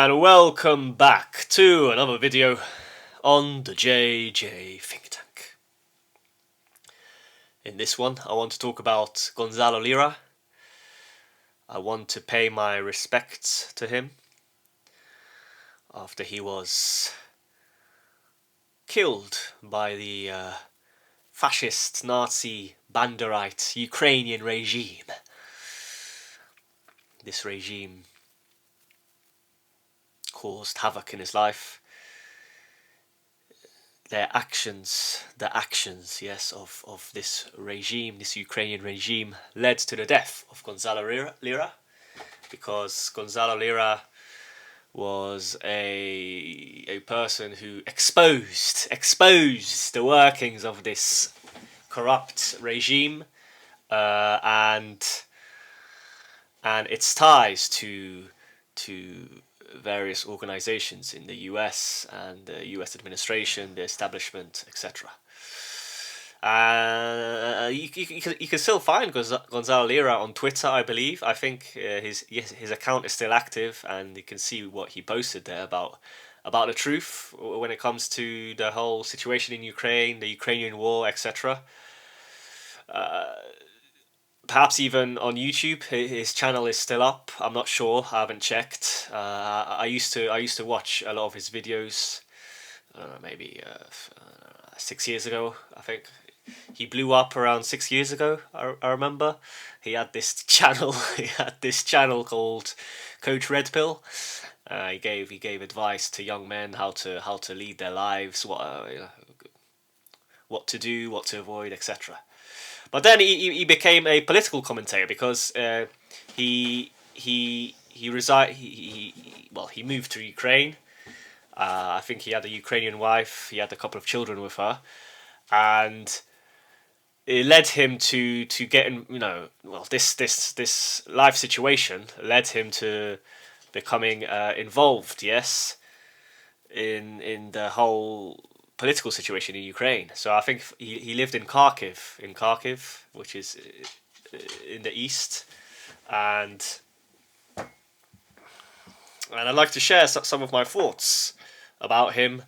and welcome back to another video on the JJ Think Tank. In this one, I want to talk about Gonzalo Lira. I want to pay my respects to him after he was killed by the fascist Nazi Banderite Ukrainian regime. This regime caused havoc in his life. The actions, yes, of this regime, this Ukrainian regime, led to the death of Gonzalo Lira, because Gonzalo Lira was a person who exposed the workings of this corrupt regime and its ties to various organizations in the US and the US administration, the establishment, etc. You can still find Gonzalo Lira on Twitter, I believe. I think his account is still active, and you can see what he posted there about the truth when it comes to the whole situation in Ukraine, the Ukrainian war, etc. Perhaps even on YouTube, his channel is still up. I'm not sure. I haven't checked. I used to watch a lot of his videos. Maybe 6 years ago. I think he blew up around 6 years ago. I remember he had this channel. He had this channel called Coach Red Pill. He gave advice to young men how to lead their lives, what to do, what to avoid, etc. But then he became a political commentator because he moved to Ukraine. I think he had a Ukrainian wife. He had a couple of children with her, and it led him to get in. This life situation led him to becoming involved. Yes, in the whole political situation in Ukraine. So I think he lived in Kharkiv, which is in the east, and I'd like to share some of my thoughts about him.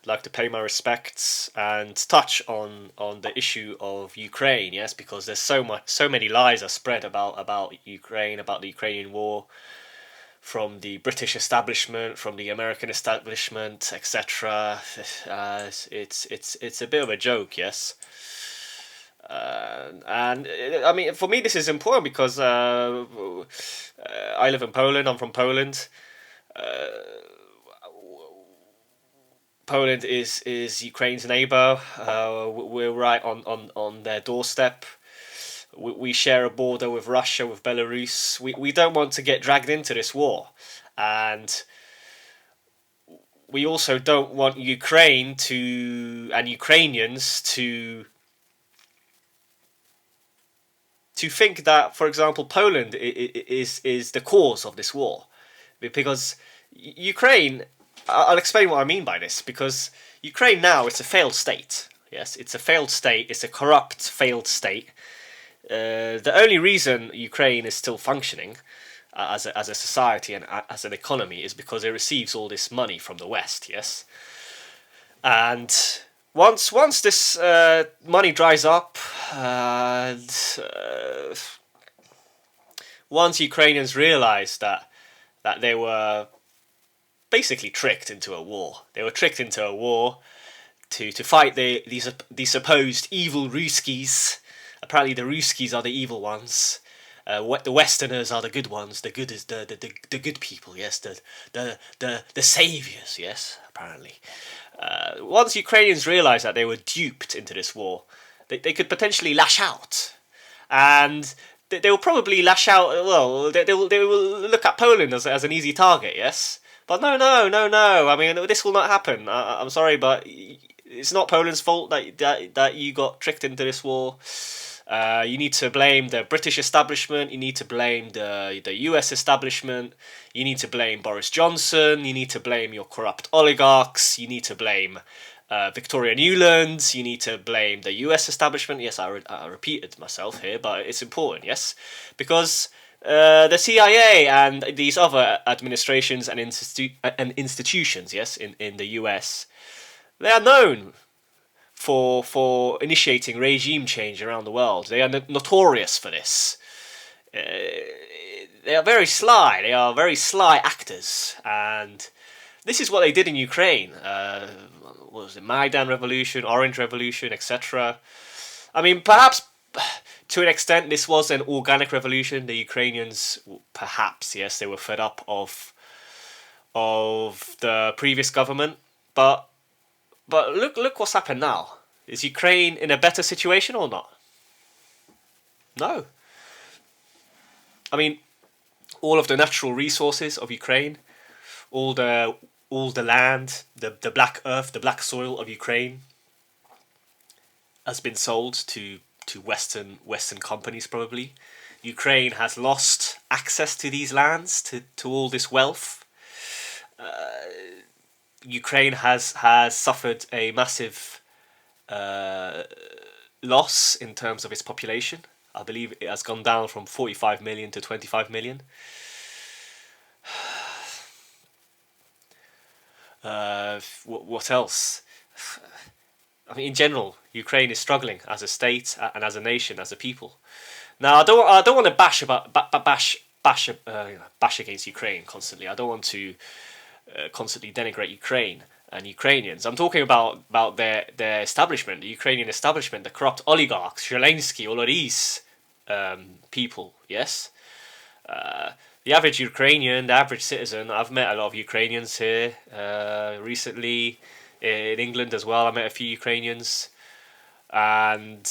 I'd like to pay my respects and touch on the issue of Ukraine, yes, because there's so many lies are spread about Ukraine, about the Ukrainian war, from the British establishment, from the American establishment, etc. It's a bit of a joke, yes. And I mean, for me, this is important because I live in Poland. I'm from Poland. Poland is Ukraine's neighbor. We're right on their doorstep. We share a border with Russia, with Belarus. We don't want to get dragged into this war. And we also don't want Ukraine and Ukrainians to think that, for example, Poland is the cause of this war. Because Ukraine, I'll explain what I mean by this, because Ukraine now is a failed state. Yes, it's a failed state. It's a corrupt, failed state. The only reason Ukraine is still functioning as a society and as an economy is because it receives all this money from the West, yes? And once this money dries up, once Ukrainians realize that they were basically tricked into a war. They were tricked into a war to fight these supposed evil Ruskies. Apparently the Ruskies are the evil ones. The Westerners are the good ones. The good is the good people. Yes, the saviors. Yes, apparently. Once Ukrainians realised that they were duped into this war, they could potentially lash out, and they will probably lash out. Well, they will look at Poland as an easy target. Yes, but no. I mean, this will not happen. I'm sorry, but it's not Poland's fault that you got tricked into this war. You need to blame the British establishment, you need to blame the US establishment, you need to blame Boris Johnson, you need to blame your corrupt oligarchs, you need to blame Victoria Nuland, you need to blame the US establishment. Yes, I repeated myself here, but it's important, yes? Because the CIA and these other administrations and institutions, yes, in the US, they are known for initiating regime change around the world. They are notorious for this. They are very sly. They are very sly actors, and this is what they did in Ukraine. What was it? Maidan Revolution, Orange Revolution, etc. I mean, perhaps to an extent, this was an organic revolution. The Ukrainians, perhaps, yes, they were fed up of the previous government, but look what's happened now. Is Ukraine in a better situation or not? No. I mean, all of the natural resources of Ukraine, all the land, the black earth, the black soil of Ukraine, has been sold to Western companies probably. Ukraine has lost access to these lands, to all this wealth. Ukraine has suffered a massive loss in terms of its population. I believe it has gone down from 45 million to 25 million. What else? I mean, in general, Ukraine is struggling as a state and as a nation, as a people. Now, I don't want to bash against Ukraine constantly. I don't want to constantly denigrate Ukraine and Ukrainians. I'm talking about their establishment, the Ukrainian establishment, the corrupt oligarchs, Zelensky, all of these people. Yes, the average Ukrainian, the average citizen. I've met a lot of Ukrainians here recently. In England as well, I met a few Ukrainians, and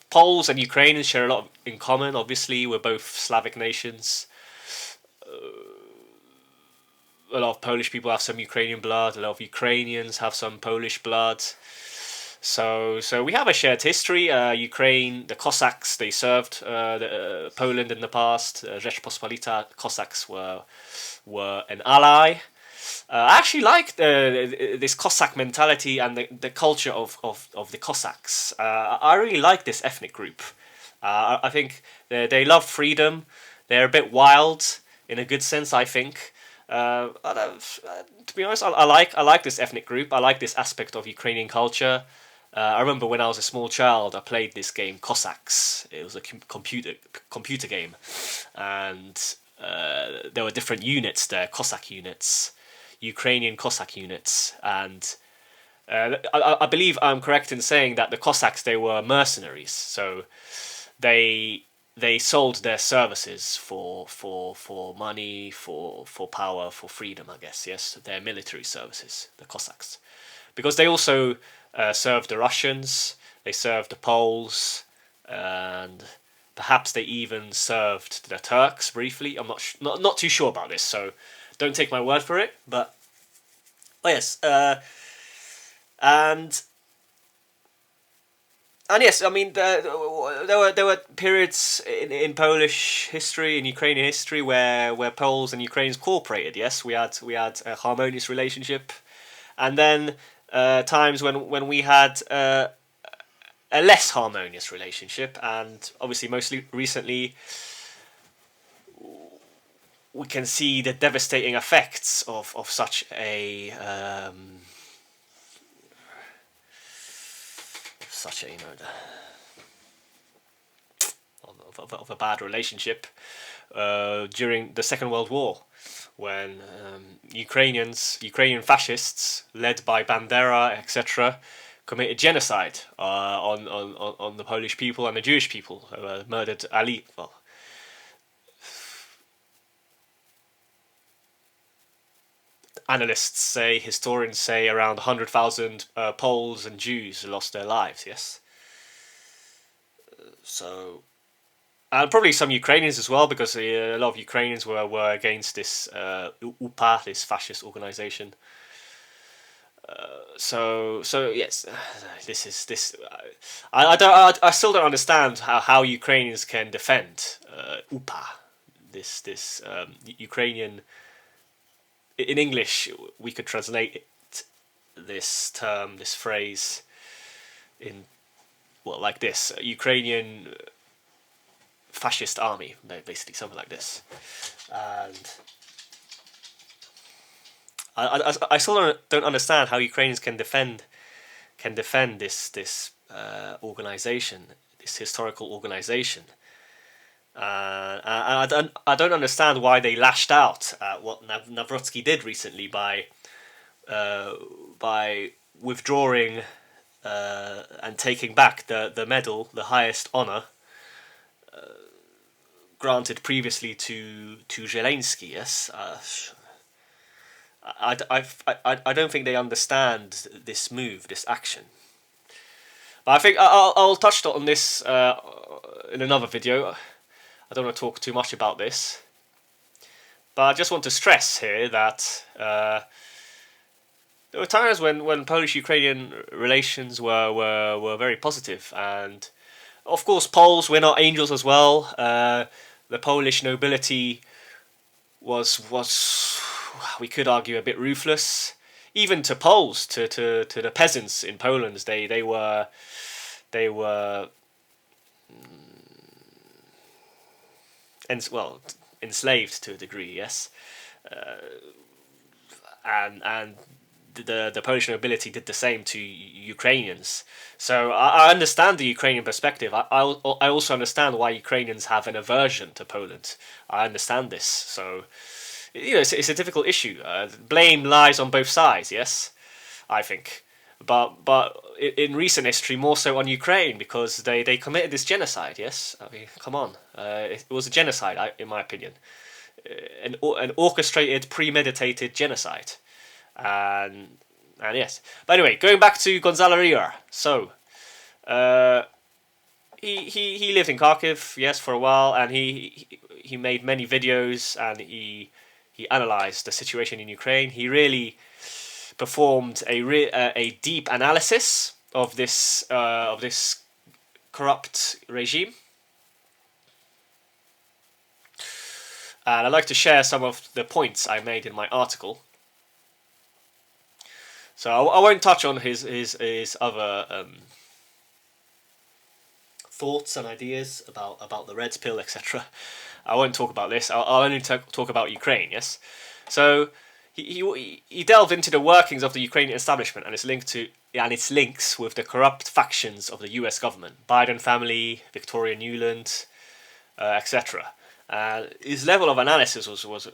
Poles and Ukrainians share a lot in common. Obviously, we're both Slavic nations. A lot of Polish people have some Ukrainian blood. A lot of Ukrainians have some Polish blood. So we have a shared history. Ukraine, the Cossacks, they served Poland in the past. Rzeczpospolita Cossacks were an ally. I actually like this Cossack mentality and the culture of the Cossacks. I really like this ethnic group. I think they love freedom. They're a bit wild in a good sense, I think. To be honest, I like this ethnic group. I like this aspect of Ukrainian culture. I remember when I was a small child, I played this game Cossacks. It was a computer game, and there were different units there, Cossack units. Ukrainian Cossack units, and I believe I'm correct in saying that the Cossacks, they were mercenaries, so they sold their services for money, for power, for freedom, I guess. Yes, their military services, the Cossacks, because they also served the Russians, they served the Poles, and perhaps they even served the Turks briefly. I'm not too sure about this, so don't take my word for it, but yes, and yes, I mean there were periods in Polish history, in Ukrainian history, where Poles and Ukrainians cooperated. Yes, we had a harmonious relationship, and then times when we had a less harmonious relationship, and obviously mostly recently we can see the devastating effects of such a of a bad relationship during the Second World War, when Ukrainian fascists led by Bandera, etc., committed genocide on the Polish people and the Jewish people, murdered analysts say, historians say, around 100,000 Poles and Jews lost their lives. Yes, so, and probably some Ukrainians as well, because a lot of Ukrainians were against this UPA, this fascist organization. So yes, this. I still don't understand how Ukrainians can defend UPA, this Ukrainian. In English, we could translate this term, this phrase, in like this: Ukrainian fascist army, basically something like this. And I still don't understand how Ukrainians can defend this organization, this historical organization. And I don't understand why they lashed out at what Nawrocki did recently by withdrawing and taking back the medal, the highest honor granted previously to Zelensky. Yes, I don't think they understand this move, this action. But I think I'll touch on this in another video. I don't want to talk too much about this, but I just want to stress here that there were times when Polish-Ukrainian relations were very positive, and of course Poles, we're not angels as well. The Polish nobility was we could argue a bit ruthless, even to Poles, to the peasants in Poland. They were enslaved to a degree, yes, and the Polish nobility did the same to Ukrainians. So I understand the Ukrainian perspective. I also understand why Ukrainians have an aversion to Poland. I understand this. So it's a difficult issue. Blame lies on both sides. Yes, I think. But in recent history, more so on Ukraine, because they committed this genocide. Yes, I mean, come on, it was a genocide, in my opinion, an orchestrated, premeditated genocide, and yes. But anyway, going back to Gonzalo Lira. So, he lived in Kharkiv, yes, for a while, and he made many videos, and he analyzed the situation in Ukraine. He really performed a deep analysis of this corrupt regime, and I'd like to share some of the points I made in my article. So I won't touch on his other thoughts and ideas about the Red Pill, etc. I won't talk about this. I'll only talk about Ukraine. Yes, so. He delved into the workings of the Ukrainian establishment and its links with the corrupt factions of the U.S. government, Biden family, Victoria Nuland, etc. His level of analysis was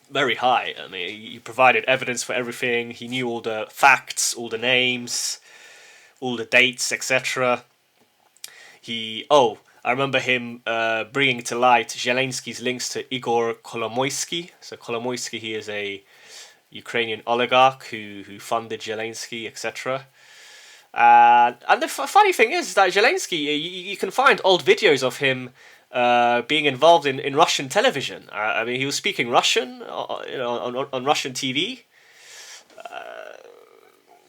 very high. I mean, he provided evidence for everything. He knew all the facts, all the names, all the dates, etc. I remember him bringing to light Zelensky's links to Igor Kolomoisky. So Kolomoisky, he is a Ukrainian oligarch who funded Zelensky, etc. And the funny thing is that Zelensky, you can find old videos of him being involved in Russian television. I mean, he was speaking Russian, on Russian TV.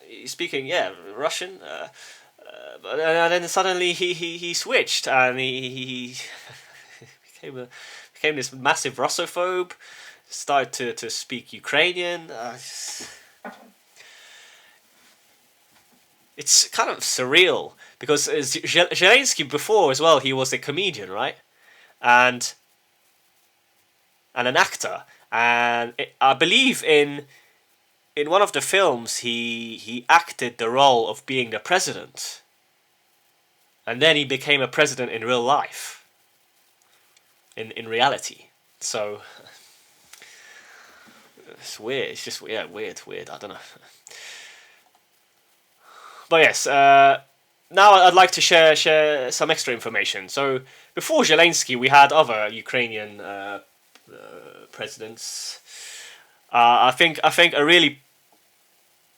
He's speaking, Russian. And then suddenly he switched, and he became this massive Russophobe. Started to speak Ukrainian. It's kind of surreal, because Zelensky before as well, he was a comedian, right, and an actor, and I believe in one of the films he acted the role of being the president. And then he became a president in real life, in reality. So it's weird. It's just weird. I don't know. But yes, now I'd like to share some extra information. So before Zelensky, we had other Ukrainian presidents. I think a really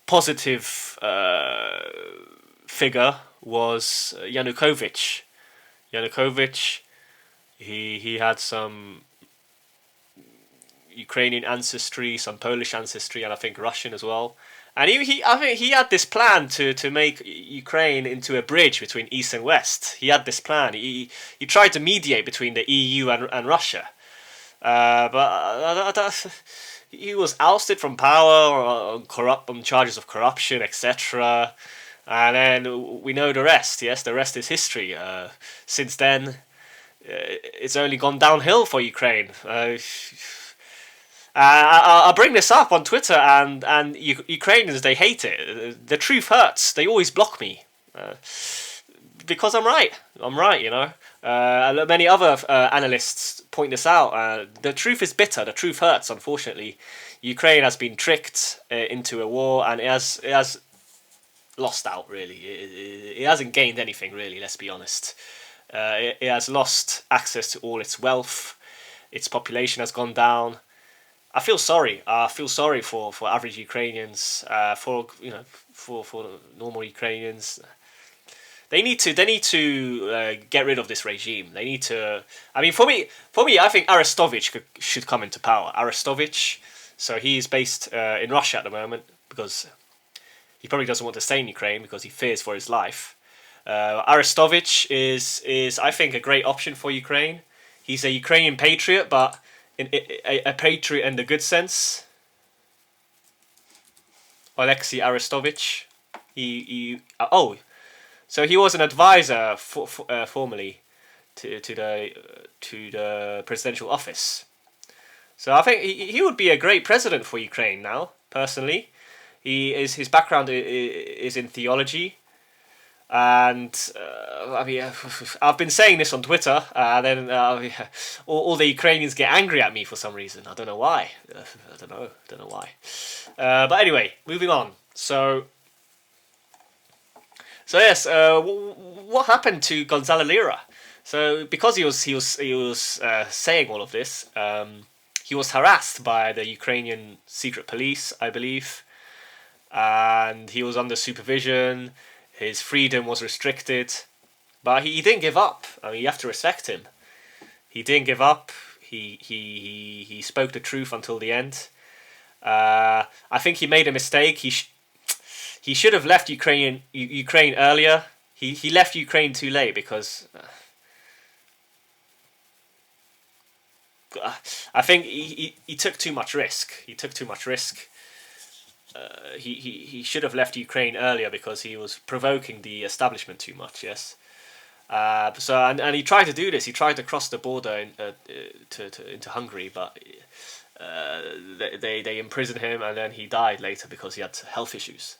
positive figure was Yanukovych. He had some Ukrainian ancestry, some Polish ancestry, and I think Russian as well. And I think he had this plan to make Ukraine into a bridge between East and West. He had this plan. He tried to mediate between the EU and Russia, but he was ousted from power on charges of corruption, etc. And then we know the rest. Yes, the rest is history. Since then, it's only gone downhill for Ukraine. I bring this up on Twitter, and Ukrainians, they hate it. The truth hurts. They always block me because I'm right. I'm right, you know. Many other analysts point this out. The truth is bitter. The truth hurts. Unfortunately, Ukraine has been tricked into a war, and it has lost out. Really, it hasn't gained anything. Really, let's be honest. It has lost access to all its wealth. Its population has gone down. I feel sorry. I feel sorry for average Ukrainians. For normal Ukrainians. They need to get rid of this regime. They need to. I mean, for me, I think Arestovich should come into power. Arestovich. So he is based in Russia at the moment because he probably doesn't want to stay in Ukraine because he fears for his life. Arestovich is I think a great option for Ukraine. He's a Ukrainian patriot, but a patriot in the good sense. Alexei Arestovich. So he was an advisor formerly to the presidential office. So I think he would be a great president for Ukraine now. Personally, his background is in theology. And I mean, I've been saying this on Twitter, and then all the Ukrainians get angry at me for some reason. I don't know why. I don't know why. But anyway, moving on. So yes, what happened to Gonzalo Lira? So because he was saying all of this, he was harassed by the Ukrainian secret police, I believe, and he was under supervision. His freedom was restricted, but he didn't give up. I mean, you have to respect him. He didn't give up. He spoke the truth until the end. I think he made a mistake. He should have left Ukraine earlier. He left Ukraine too late because I think he took too much risk. He took too much risk. He should have left Ukraine earlier because he was provoking the establishment too much. Yes. And he tried to do this. He tried to cross the border into Hungary, but they imprisoned him, and then he died later because he had health issues.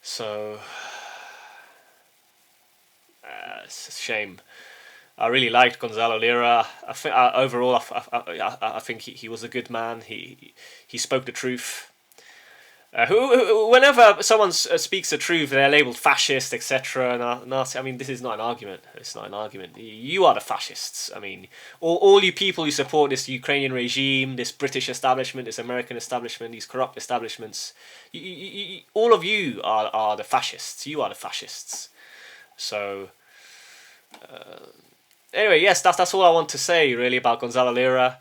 So it's a shame. I really liked Gonzalo Lira. I think overall, I think he was a good man. He spoke the truth. Whenever someone speaks the truth, they're labelled fascist, etc. Nazi. I mean, this is not an argument. It's not an argument. You are the fascists. I mean, all you people who support this Ukrainian regime, this British establishment, this American establishment, these corrupt establishments, all of you are the fascists. You are the fascists. So, anyway, yes, that's all I want to say really about Gonzalo Lira.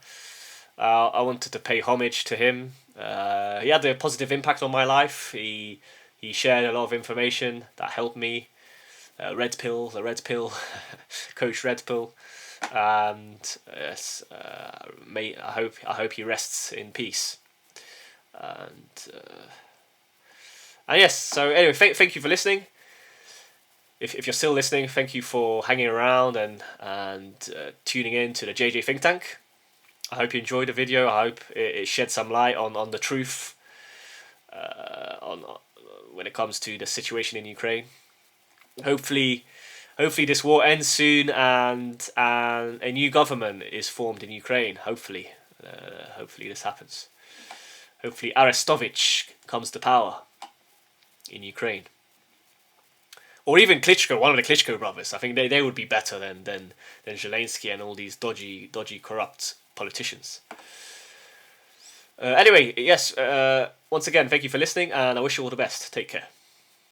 I wanted to pay homage to him. He had a positive impact on my life. He shared a lot of information that helped me. The red pill, Coach Red Pill, and yes, I hope he rests in peace. And yes, so anyway, thank you for listening. If you're still listening, thank you for hanging around and tuning in to the JJ Think Tank. I hope you enjoyed the video. I hope it shed some light on the truth on when it comes to the situation in Ukraine. Hopefully this war ends soon and a new government is formed in Ukraine. Hopefully this happens. Hopefully Arestovich comes to power in Ukraine. Or even Klitschko, one of the Klitschko brothers. I think they would be better than Zelensky and all these dodgy, corrupt politicians. Anyway, yes, once again, thank you for listening, and I wish you all the best. Take care.